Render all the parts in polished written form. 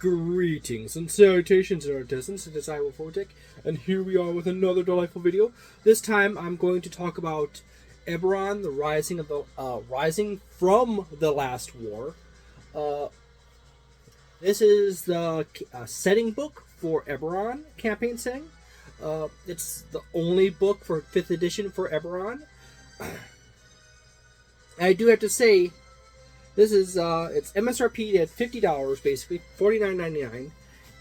Greetings and salutations in our distance, it is I, WotC, and here we are with another delightful video. This time I'm going to talk about Eberron, the rising from the last war. This is the setting book for Eberron campaign setting. It's the only book for 5th edition for Eberron. I do have to say, this is it's MSRP at $50 basically, $49.99.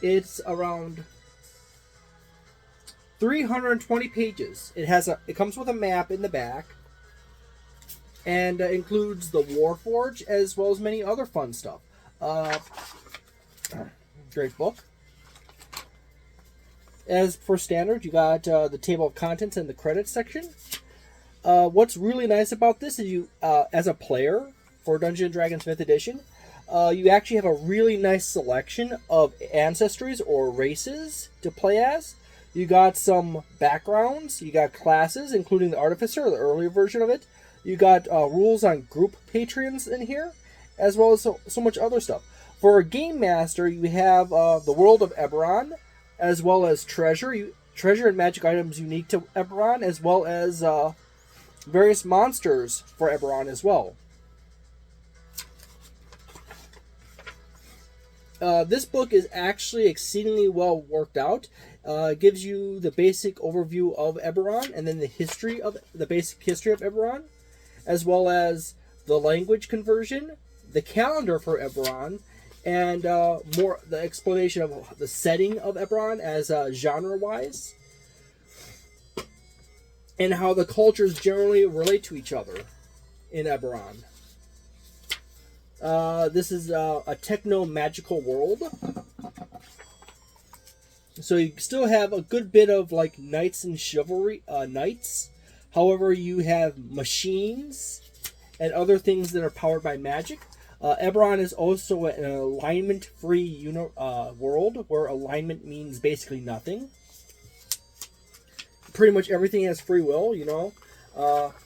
It's around 320 pages. It comes with a map in the back, and includes the Warforge as well as many other fun stuff. Great book. As for standard, you got the table of contents and the credits section. What's really nice about this is you, as a player for Dungeons & Dragons 5th edition, you actually have a really nice selection of ancestries or races to play as. You got some backgrounds, you got classes, including the Artificer, the earlier version of it. You got rules on group patrons in here, as well as so much other stuff. For a Game Master, you have the world of Eberron, as well as treasure and magic items unique to Eberron, as well as various monsters for Eberron as well. This book is actually exceedingly well worked out. It gives you the basic overview of Eberron, and then the basic history of Eberron, as well as the language conversion, the calendar for Eberron, and the explanation of the setting of Eberron as genre-wise, and how the cultures generally relate to each other in Eberron. This is a techno-magical world. So you still have a good bit of like knights and chivalry, knights. However, you have machines and other things that are powered by magic. Eberron is also an alignment-free world, where alignment means basically nothing. Pretty much everything has free will,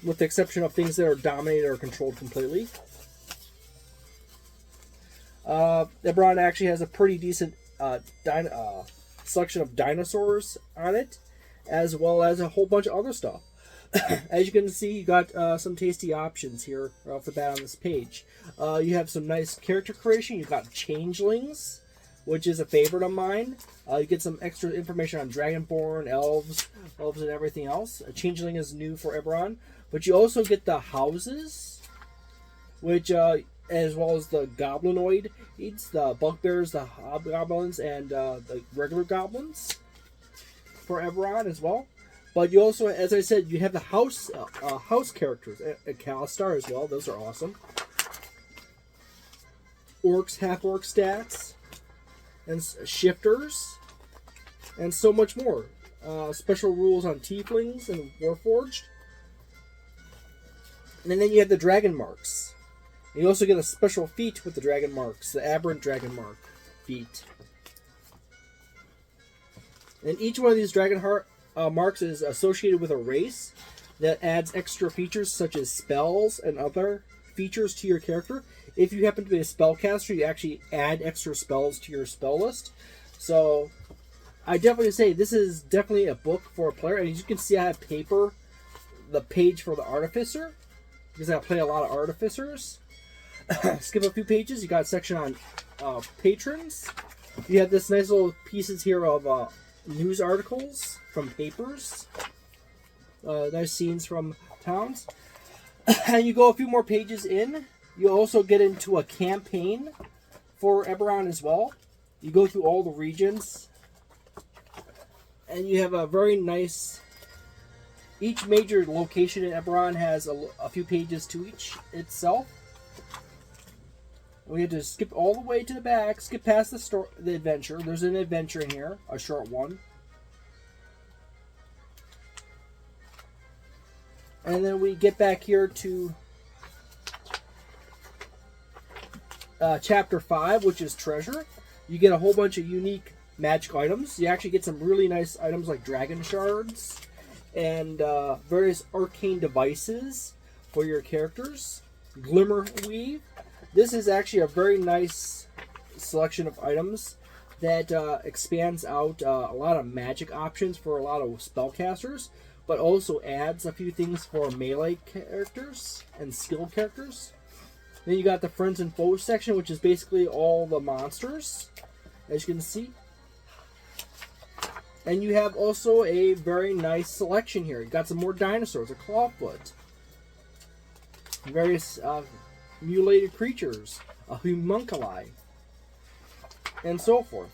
with the exception of things that are dominated or controlled completely. Eberron actually has a pretty decent selection of dinosaurs on it, as well as a whole bunch of other stuff. As you can see, you got some tasty options here right off the bat on this page. You have some nice character creation. You've got changelings, which is a favorite of mine. You get some extra information on Dragonborn, elves and everything else. A changeling is new for Eberron. But you also get the houses, which as well as the goblinoid, the bugbears, the hobgoblins, and the regular goblins for Eberron as well. But you also, as I said, you have the house characters at Calistar as well. Those are awesome. Orcs, half-orc stats, and shifters, and so much more. Special rules on tieflings and warforged. And then you have the dragon marks. And you also get a special feat with the dragon marks, the aberrant dragon mark feat. And each one of these dragon marks is associated with a race that adds extra features such as spells and other features to your character. If you happen to be a spellcaster, you actually add extra spells to your spell list. So I definitely say this is definitely a book for a player. And as you can see, I have the page for the Artificer, because I play a lot of Artificers. Skip a few pages, you got a section on patrons. You have this nice little pieces here of news articles from papers. Nice scenes from towns. And you go a few more pages in. You also get into a campaign for Eberron as well. You go through all the regions. And you have a very nice... Each major location in Eberron has a few pages to each itself. We had to skip all the way to the back, skip past the adventure. There's an adventure in here, a short one. And then we get back here to Chapter 5, which is Treasure. You get a whole bunch of unique magic items. You actually get some really nice items like dragon shards and various arcane devices for your characters. Glimmer Weave. This is actually a very nice selection of items that expands out a lot of magic options for a lot of spellcasters, but also adds a few things for melee characters and skill characters. Then you got the friends and foes section, which is basically all the monsters, as you can see. And you have also a very nice selection here. You got some more dinosaurs, a clawfoot, various mutilated creatures, a homunculi, and so forth.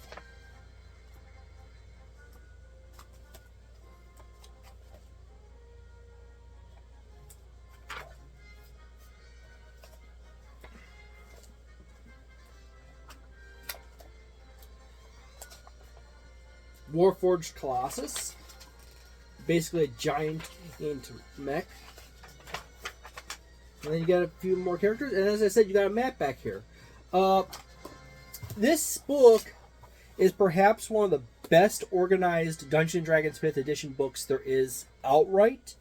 Warforged Colossus, basically a giant mech. And then you got a few more characters, and as I said, you got a map back here. This book is perhaps one of the best organized Dungeons & Dragons 5th edition books there is outright.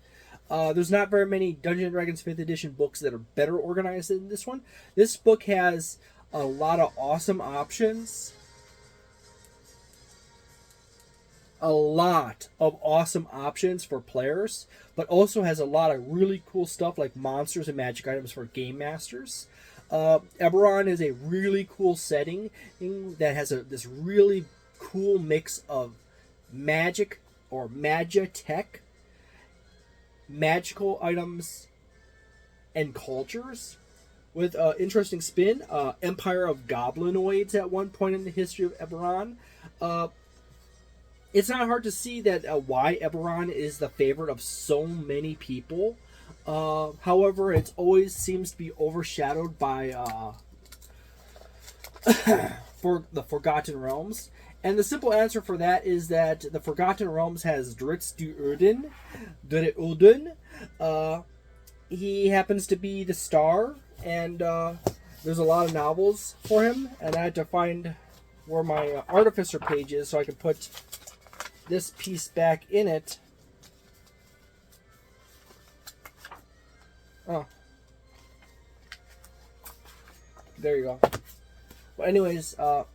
There's not very many Dungeons & Dragons 5th edition books that are better organized than this one. This book has a lot of awesome options. A lot of awesome options for players, but also has a lot of really cool stuff like monsters and magic items for game masters. Eberron is a really cool setting that has this really cool mix of magic or magia tech, magical items, and cultures with an interesting spin. Empire of Goblinoids at one point in the history of Eberron. It's not hard to see that why Eberron is the favorite of so many people. However, it always seems to be overshadowed by for the Forgotten Realms. And the simple answer for that is that the Forgotten Realms has Dritz Duerden. He happens to be the star, and there's a lot of novels for him. And I had to find where my Artificer page is so I can put this piece back in it. Oh. There you go. Well, anyways, a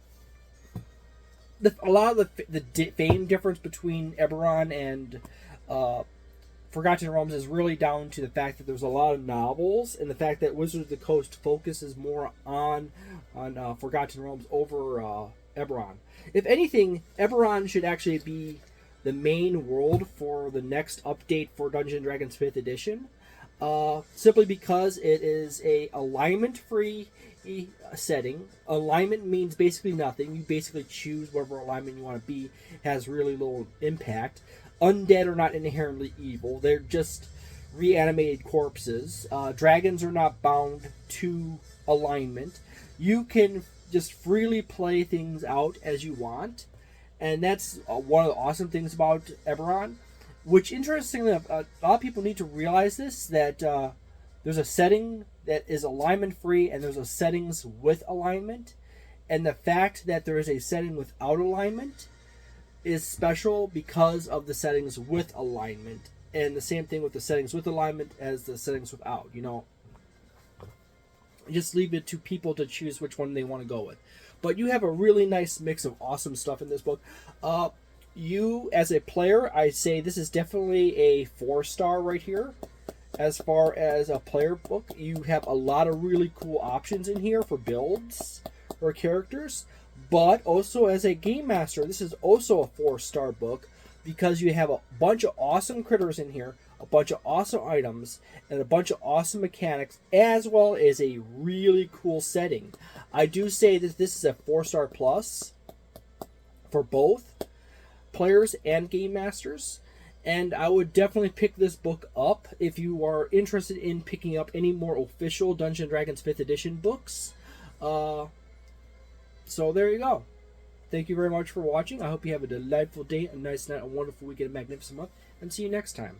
lot of the fame difference between Eberron and Forgotten Realms is really down to the fact that there's a lot of novels, and the fact that Wizards of the Coast focuses more on Forgotten Realms over Eberron. If anything, Eberron should actually be the main world for the next update for Dungeons & Dragons 5th edition. Simply because it is a alignment-free setting. Alignment means basically nothing. You basically choose whatever alignment you want to be. It has really little impact. Undead are not inherently evil. They're just reanimated corpses. Dragons are not bound to alignment. You can just freely play things out as you want. And that's one of the awesome things about Eberron. Which, interestingly enough, a lot of people need to realize this, that there's a setting that is alignment-free and there's a settings with alignment. And the fact that there is a setting without alignment is special because of the settings with alignment. And the same thing with the settings with alignment as the settings without, you know. Just leave it to people to choose which one they want to go with. But you have a really nice mix of awesome stuff in this book. You, as a player, I say this is definitely a 4-star right here. As far as a player book, you have a lot of really cool options in here for builds or characters. But also as a game master, this is also a 4-star book because you have a bunch of awesome critters in here, a bunch of awesome items, and a bunch of awesome mechanics, as well as a really cool setting. I do say that this is a 4-star plus for both players and game masters, and I would definitely pick this book up if you are interested in picking up any more official Dungeons & Dragons 5th edition books. So there you go. Thank you very much for watching. I hope you have a delightful day, a nice night, a wonderful weekend, a magnificent month, and see you next time.